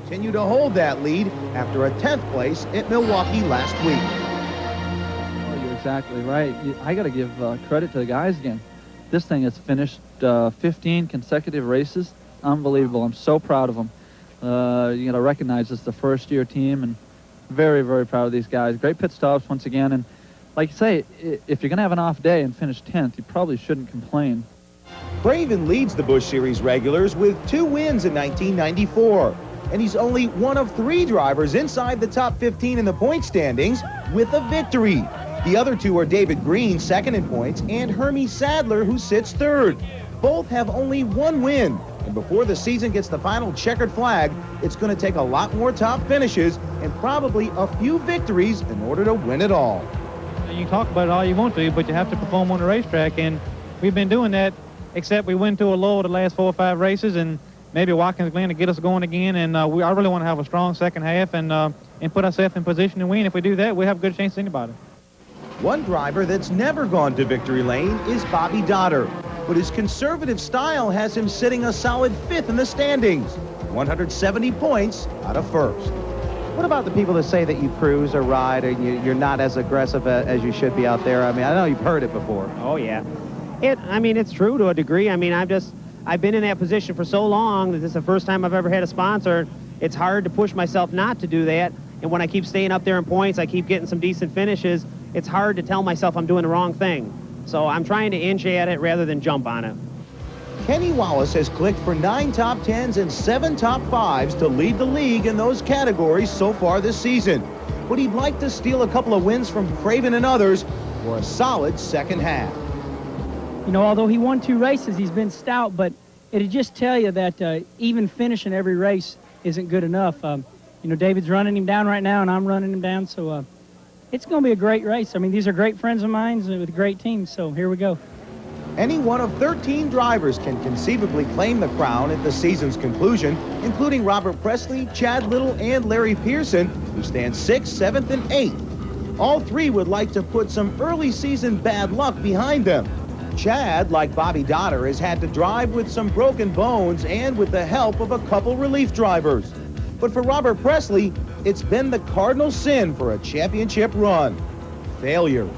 continue to hold that lead after a 10th place at Milwaukee last week. Oh, you're exactly right. I got to give credit to the guys again. This thing has finished 15 consecutive races. Unbelievable. I'm so proud of them. You got to recognize it's the first-year team, and very, very proud of these guys. Great pit stops once again, and like you say, if you're going to have an off day and finish 10th, you probably shouldn't complain. CRAVEN leads the Busch Series regulars with 2 wins in 1994, and he's only one of 3 drivers inside the top 15 in the point standings with a victory. The other 2 are David Green, second in points, and Hermie Sadler, who sits third. Both have only 1 win, and before the season gets the final checkered flag, it's going to take a lot more top finishes and probably a few victories in order to win it all. You can talk about it all you want to, but you have to perform on the racetrack, and we've been doing that, except we went to a low the last 4 or 5 races, and maybe Watkins Glen to get us going again, and I really want to have a strong second half and put ourselves in position to win. If we do that, we have a good chance to anybody. One driver that's never gone to victory lane is Bobby Dotter, but his conservative style has him sitting a solid 5th in the standings, 170 points out of 1st. What about the people that say that you cruise or ride or you're not as aggressive as you should be out there? I mean, I know you've heard it before. Oh, yeah. I mean, it's true to a degree. I mean, I've been in that position for so long that this is the first time I've ever had a sponsor. It's hard to push myself not to do that. And when I keep staying up there in points, I keep getting some decent finishes. It's hard to tell myself I'm doing the wrong thing. So I'm trying to inch at it rather than jump on it. Kenny Wallace has clicked for 9 top 10s and 7 top 5s to lead the league in those categories so far this season. But he'd like to steal a couple of wins from CRAVEN and others for a solid second half. You know, although he won 2 races, he's been stout, but it'd just tell you that even finishing every race isn't good enough. You know, David's running him down right now, and I'm running him down, so it's going to be a great race. I mean, these are great friends of mine with great teams, so here we go. Any one of 13 drivers can conceivably claim the crown at the season's conclusion, including Robert Presley, Chad Little, and Larry Pearson, who stand 6th, 7th, and 8th. All 3 would like to put some early season bad luck behind them. Chad, like Bobby Dotter, has had to drive with some broken bones and with the help of a couple relief drivers. But for Robert Presley, it's been the cardinal sin for a championship run: failures.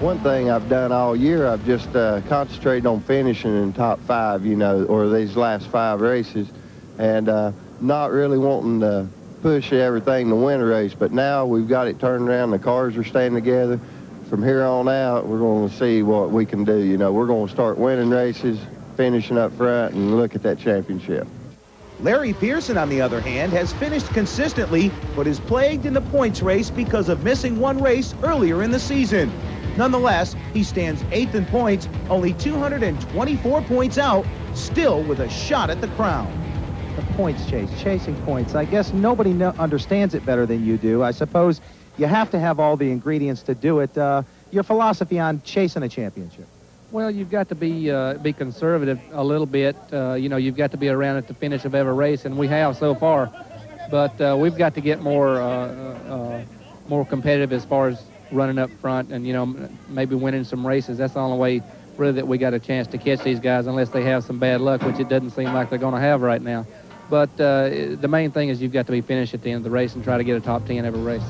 One thing I've done all year, I've just concentrated on finishing in top 5, you know, or these last 5 races, and not really wanting to push everything to win a race. But now we've got it turned around. The cars are staying together. From here on out, we're going to see what we can do. You know, we're going to start winning races, finishing up front, and look at that championship. Larry Pearson, on the other hand, has finished consistently, but is plagued in the points race because of missing 1 race earlier in the season. Nonetheless, he stands 8th in points, only 224 points out, still with a shot at the crown. The points chase, chasing points. I guess nobody understands it better than you do. I suppose you have to have all the ingredients to do it. Your philosophy on chasing a championship? Well, you've got to be conservative a little bit. You know, you've got to be around at the finish of every race, and we have so far. But we've got to get more competitive as far as running up front and, you know, maybe winning some races. That's the only way really that we got a chance to catch these guys, unless they have some bad luck, which it doesn't seem like they're going to have right now. But the main thing is you've got to be finished at the end of the race and try to get a top 10 every race.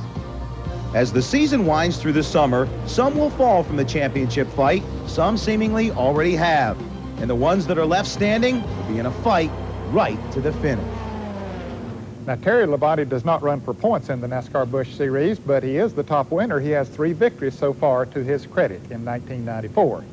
As the season winds through the summer, some will fall from the championship fight, some seemingly already have. And the ones that are left standing will be in a fight right to the finish. Now, Terry Labonte does not run for points in the NASCAR Busch Series, but he is the top winner. He has 3 victories so far to his credit in 1994.